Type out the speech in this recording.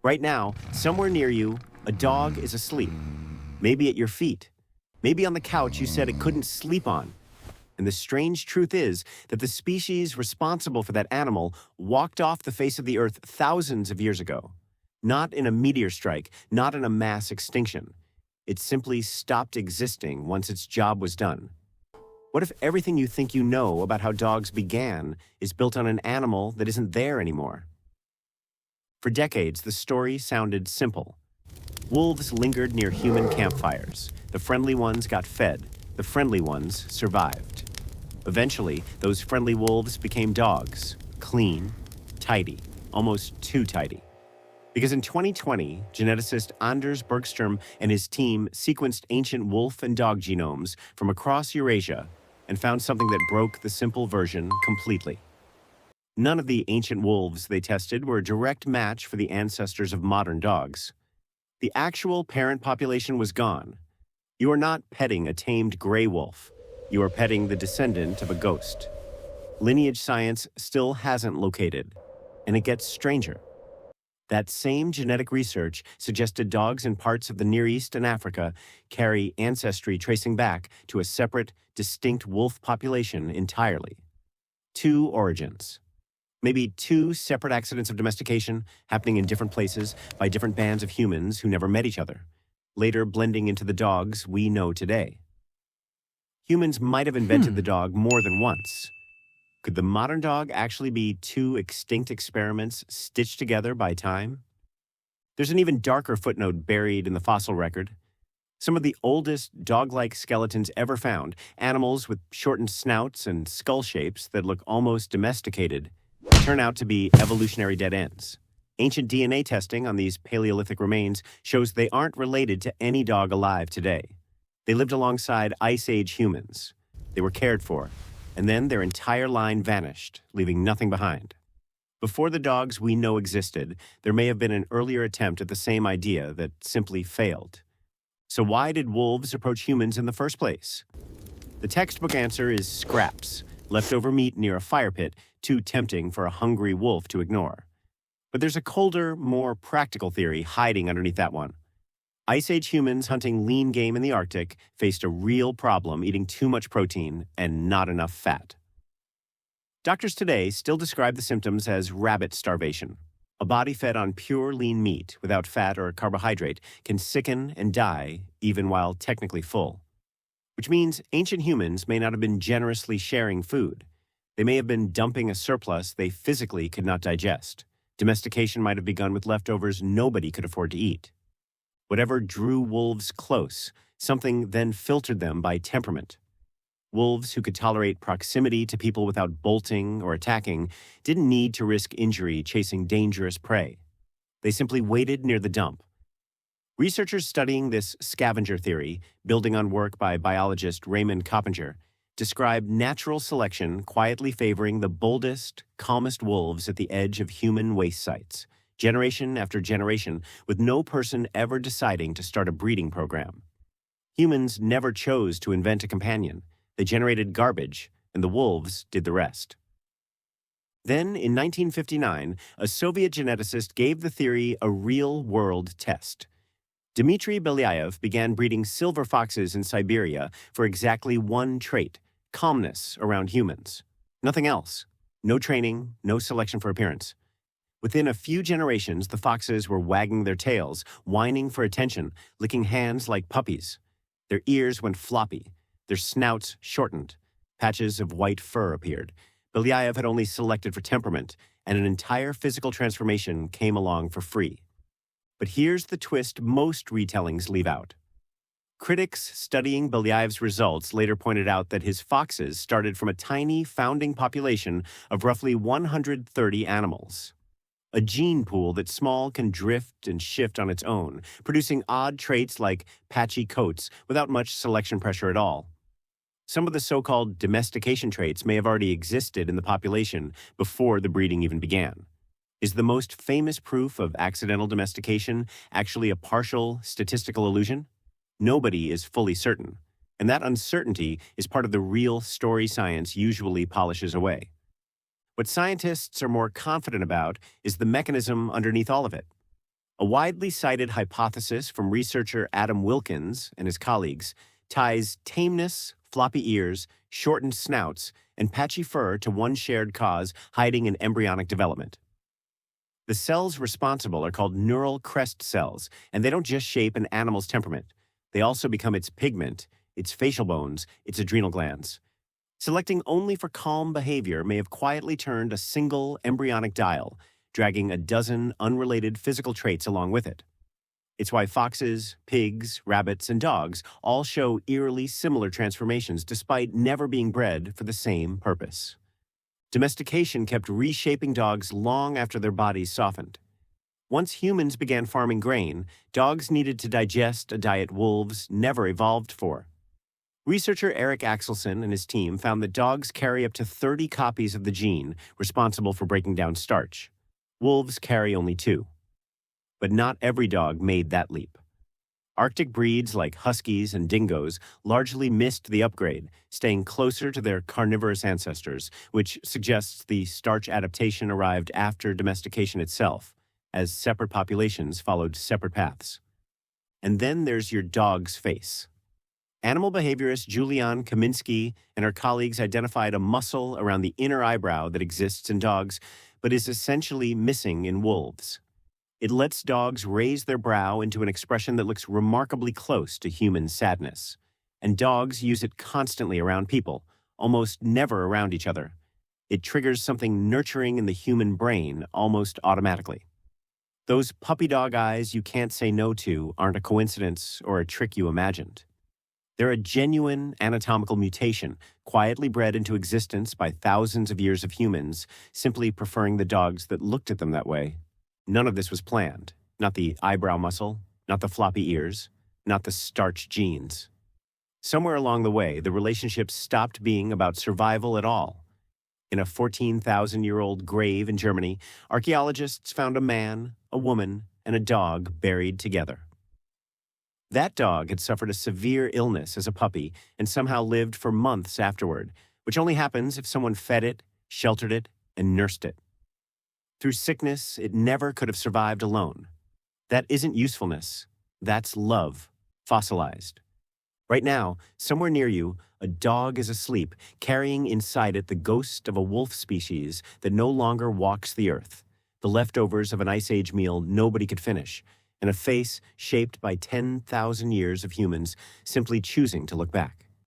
Right now, somewhere near you, a dog is asleep. Maybe at your feet. Maybe on the couch you said it couldn't sleep on. And the strange truth is that the species responsible for that animal walked off the face of the earth thousands of years ago. Not in a meteor strike, not in a mass extinction. It simply stopped existing once its job was done. What if everything you think you know about how dogs began is built on an animal that isn't there anymore? For decades, the story sounded simple. Wolves lingered near human campfires. The friendly ones got fed. The friendly ones survived. Eventually, those friendly wolves became dogs. Clean, tidy, almost too tidy. Because in 2020, geneticist Anders Bergstrom and his team sequenced ancient wolf and dog genomes from across Eurasia and found something that broke the simple version completely. None of the ancient wolves they tested were a direct match for the ancestors of modern dogs. The actual parent population was gone. You are not petting a tamed gray wolf. You are petting the descendant of a ghost. Lineage science still hasn't located, and it gets stranger. That same genetic research suggested dogs in parts of the Near East and Africa carry ancestry tracing back to a separate, distinct wolf population entirely. Two origins. Maybe two separate accidents of domestication happening in different places by different bands of humans who never met each other, later blending into the dogs we know today. Humans might have invented the dog more than once. Could the modern dog actually be two extinct experiments stitched together by time? There's an even darker footnote buried in the fossil record. Some of the oldest dog-like skeletons ever found, animals with shortened snouts and skull shapes that look almost domesticated, turn out to be evolutionary dead ends. Ancient DNA testing on these Paleolithic remains shows they aren't related to any dog alive today. They lived alongside Ice Age humans. They were cared for, and then their entire line vanished, leaving nothing behind. Before the dogs we know existed, there may have been an earlier attempt at the same idea that simply failed. So why did wolves approach humans in the first place? The textbook answer is scraps, leftover meat near a fire pit, too tempting for a hungry wolf to ignore. But there's a colder, more practical theory hiding underneath that one. Ice Age humans hunting lean game in the Arctic faced a real problem eating too much protein and not enough fat. Doctors today still describe the symptoms as rabbit starvation. A body fed on pure lean meat without fat or carbohydrate can sicken and die even while technically full. Which means ancient humans may not have been generously sharing food. They may have been dumping a surplus they physically could not digest. Domestication might have begun with leftovers nobody could afford to eat. Whatever drew wolves close, something then filtered them by temperament. Wolves who could tolerate proximity to people without bolting or attacking didn't need to risk injury chasing dangerous prey. They simply waited near the dump. Researchers studying this scavenger theory, building on work by biologist Raymond Coppinger, describe natural selection quietly favoring the boldest, calmest wolves at the edge of human waste sites, generation after generation, with no person ever deciding to start a breeding program. Humans never chose to invent a companion. They generated garbage, and the wolves did the rest. Then, in 1959, a Soviet geneticist gave the theory a real-world test. Dmitry Belyaev began breeding silver foxes in Siberia for exactly one trait: calmness around humans. Nothing else. No training, no selection for appearance. Within a few generations, the foxes were wagging their tails, whining for attention, licking hands like puppies. Their ears went floppy. Their snouts shortened. Patches of white fur appeared. Belyaev had only selected for temperament, and an entire physical transformation came along for free. But here's the twist most retellings leave out. Critics studying Belyaev's results later pointed out that his foxes started from a tiny founding population of roughly 130 animals. A gene pool that small can drift and shift on its own, producing odd traits like patchy coats without much selection pressure at all. Some of the so-called domestication traits may have already existed in the population before the breeding even began. Is the most famous proof of accidental domestication actually a partial statistical illusion? Nobody is fully certain, and that uncertainty is part of the real story science usually polishes away. What scientists are more confident about is the mechanism underneath all of it. A widely cited hypothesis from researcher Adam Wilkins and his colleagues ties tameness, floppy ears, shortened snouts, and patchy fur to one shared cause hiding in embryonic development. The cells responsible are called neural crest cells, and they don't just shape an animal's temperament. They also become its pigment, its facial bones, its adrenal glands. Selecting only for calm behavior may have quietly turned a single embryonic dial, dragging a dozen unrelated physical traits along with it. It's why foxes, pigs, rabbits, and dogs all show eerily similar transformations despite never being bred for the same purpose. Domestication kept reshaping dogs long after their bodies softened. Once humans began farming grain, dogs needed to digest a diet wolves never evolved for. Researcher Eric Axelson and his team found that dogs carry up to 30 copies of the gene responsible for breaking down starch. Wolves carry only 2. But not every dog made that leap. Arctic breeds like huskies and dingoes largely missed the upgrade, staying closer to their carnivorous ancestors, which suggests the starch adaptation arrived after domestication itself, as separate populations followed separate paths. And then there's your dog's face. Animal behaviorist Julian Kaminsky and her colleagues identified a muscle around the inner eyebrow that exists in dogs, but is essentially missing in wolves. It lets dogs raise their brow into an expression that looks remarkably close to human sadness. And dogs use it constantly around people, almost never around each other. It triggers something nurturing in the human brain almost automatically. Those puppy dog eyes you can't say no to aren't a coincidence or a trick you imagined. They're a genuine anatomical mutation, quietly bred into existence by thousands of years of humans, simply preferring the dogs that looked at them that way. None of this was planned. Not the eyebrow muscle, not the floppy ears, not the starch genes. Somewhere along the way, the relationship stopped being about survival at all. In a 14,000-year-old grave in Germany, archaeologists found a man, a woman, and a dog buried together. That dog had suffered a severe illness as a puppy and somehow lived for months afterward, which only happens if someone fed it, sheltered it, and nursed it. Through sickness, it never could have survived alone. That isn't usefulness. That's love, fossilized. Right now, somewhere near you, a dog is asleep, carrying inside it the ghost of a wolf species that no longer walks the earth, the leftovers of an Ice Age meal nobody could finish, and a face shaped by 10,000 years of humans simply choosing to look back.